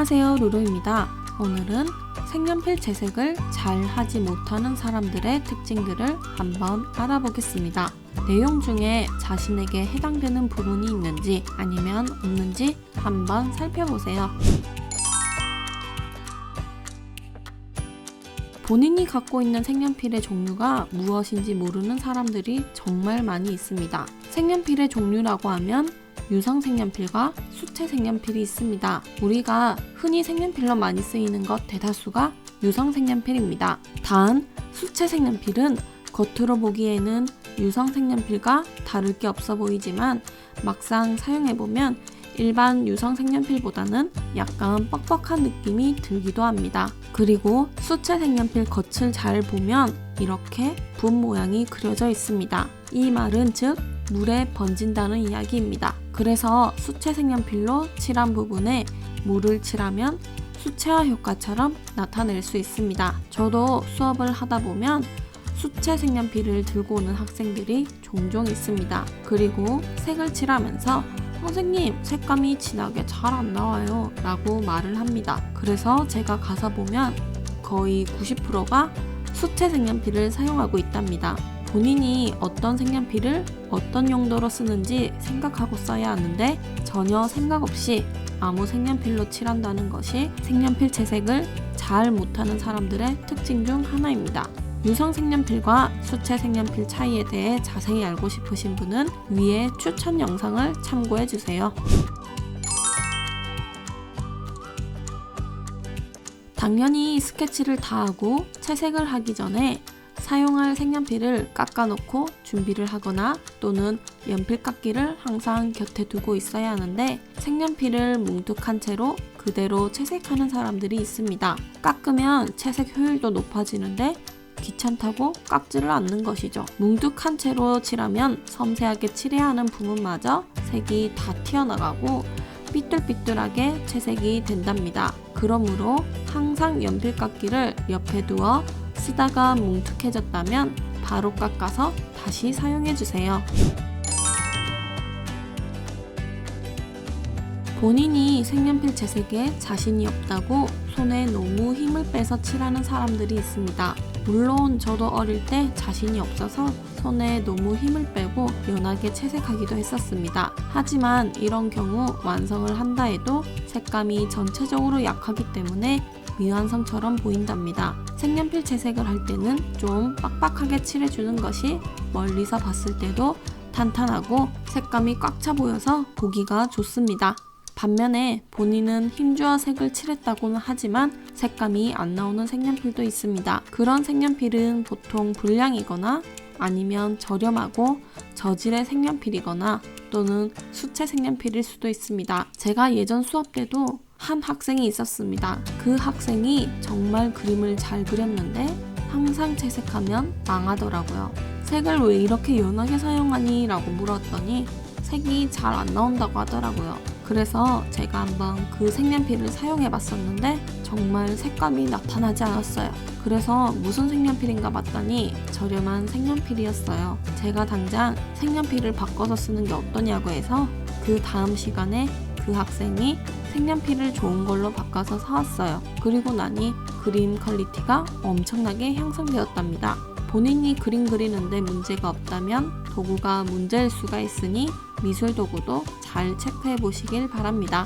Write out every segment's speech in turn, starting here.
안녕하세요, 루루입니다. 오늘은 색연필 채색을 잘 하지 못하는 사람들의 특징들을 한번 알아보겠습니다. 내용 중에 자신에게 해당되는 부분이 있는지 아니면 없는지 한번 살펴보세요. 본인이 갖고 있는 색연필의 종류가 무엇인지 모르는 사람들이 정말 많이 있습니다. 색연필의 종류라고 하면 유성 색연필과 수채 색연필이 있습니다. 우리가 흔히 색연필로 많이 쓰이는 것 대다수가 유성 색연필입니다. 단, 수채 색연필은 겉으로 보기에는 유성 색연필과 다를 게 없어 보이지만 막상 사용해보면 일반 유성 색연필보다는 약간 뻑뻑한 느낌이 들기도 합니다. 그리고 수채 색연필 겉을 잘 보면 이렇게 분 모양이 그려져 있습니다. 이 말은 즉 물에 번진다는 이야기입니다. 그래서 수채 색연필로 칠한 부분에 물을 칠하면 수채화 효과처럼 나타낼 수 있습니다. 저도 수업을 하다 보면 수채 색연필을 들고 오는 학생들이 종종 있습니다. 그리고 색을 칠하면서 선생님, 색감이 진하게 잘 안 나와요 라고 말을 합니다. 그래서 제가 가서 보면 거의 90%가 수채 색연필을 사용하고 있답니다. 본인이 어떤 색연필을 어떤 용도로 쓰는지 생각하고 써야 하는데 전혀 생각 없이 아무 색연필로 칠한다는 것이 색연필 채색을 잘 못하는 사람들의 특징 중 하나입니다. 유성 색연필과 수채 색연필 차이에 대해 자세히 알고 싶으신 분은 위에 추천 영상을 참고해주세요. 당연히 스케치를 다 하고 채색을 하기 전에 사용할 색연필을 깎아놓고 준비를 하거나 또는 연필깎이를 항상 곁에 두고 있어야 하는데 색연필을 뭉툭한 채로 그대로 채색하는 사람들이 있습니다. 깎으면 채색 효율도 높아지는데 귀찮다고 깎지를 않는 것이죠. 뭉툭한 채로 칠하면 섬세하게 칠해야 하는 부분마저 색이 다 튀어나가고 삐뚤삐뚤하게 채색이 된답니다. 그러므로 항상 연필깎이를 옆에 두어 쓰다가 뭉툭해졌다면 바로 깎아서 다시 사용해주세요. 본인이 색연필 채색에 자신이 없다고 손에 너무 힘을 빼서 칠하는 사람들이 있습니다. 물론 저도 어릴 때 자신이 없어서 손에 너무 힘을 빼고 연하게 채색하기도 했었습니다. 하지만 이런 경우 완성을 한다 해도 색감이 전체적으로 약하기 때문에 미완성처럼 보인답니다. 색연필 채색을 할 때는 좀 빡빡하게 칠해주는 것이 멀리서 봤을 때도 탄탄하고 색감이 꽉 차 보여서 보기가 좋습니다. 반면에 본인은 힘주어 색을 칠했다고는 하지만 색감이 안 나오는 색연필도 있습니다. 그런 색연필은 보통 불량이거나 아니면 저렴하고 저질의 색연필이거나 또는 수채 색연필일 수도 있습니다. 제가 예전 수업 때도 한 학생이 있었습니다. 그 학생이 정말 그림을 잘 그렸는데 항상 채색하면 망하더라고요. 색을 왜 이렇게 연하게 사용하니? 라고 물었더니 색이 잘 안 나온다고 하더라고요. 그래서 제가 한번 그 색연필을 사용해 봤었는데 정말 색감이 나타나지 않았어요. 그래서 무슨 색연필인가 봤더니 저렴한 색연필이었어요. 제가 당장 색연필을 바꿔서 쓰는 게 어떠냐고 해서 그 다음 시간에 그 학생이 색연필을 좋은 걸로 바꿔서 사왔어요. 그리고 나니 그림 퀄리티가 엄청나게 향상되었답니다. 본인이 그림 그리는데 문제가 없다면 도구가 문제일 수가 있으니 미술 도구도 잘 체크해 보시길 바랍니다.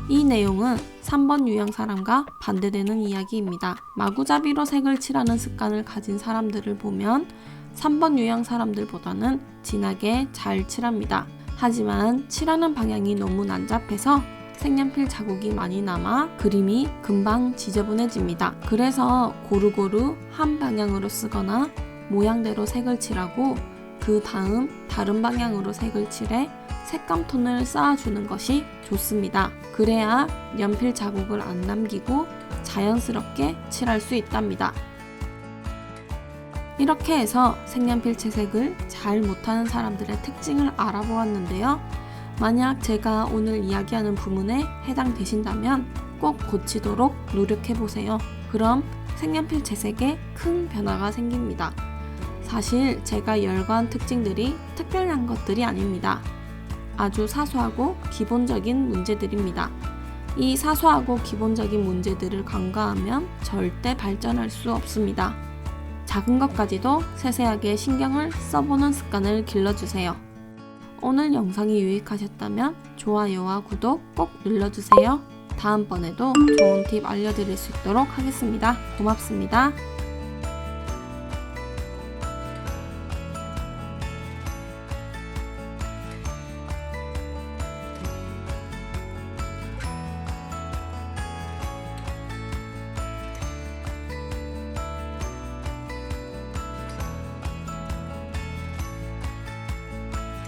이 내용은 3번 유형 사람과 반대되는 이야기입니다. 마구잡이로 색을 칠하는 습관을 가진 사람들을 보면 3번 유형 사람들보다는 진하게 잘 칠합니다. 하지만 칠하는 방향이 너무 난잡해서 색연필 자국이 많이 남아 그림이 금방 지저분해집니다. 그래서 고루고루 한 방향으로 쓰거나 모양대로 색을 칠하고 그 다음 다른 방향으로 색을 칠해 색감 톤을 쌓아주는 것이 좋습니다. 그래야 연필 자국을 안 남기고 자연스럽게 칠할 수 있답니다. 이렇게 해서 색연필 채색을 잘 못하는 사람들의 특징을 알아보았는데요. 만약 제가 오늘 이야기하는 부분에 해당되신다면 꼭 고치도록 노력해보세요. 그럼 색연필 채색에 큰 변화가 생깁니다. 사실 제가 열거한 특징들이 특별한 것들이 아닙니다. 아주 사소하고 기본적인 문제들입니다. 이 사소하고 기본적인 문제들을 간과하면 절대 발전할 수 없습니다. 작은 것까지도 세세하게 신경을 써보는 습관을 길러주세요. 오늘 영상이 유익하셨다면 좋아요와 구독 꼭 눌러주세요. 다음번에도 좋은 팁 알려드릴 수 있도록 하겠습니다. 고맙습니다.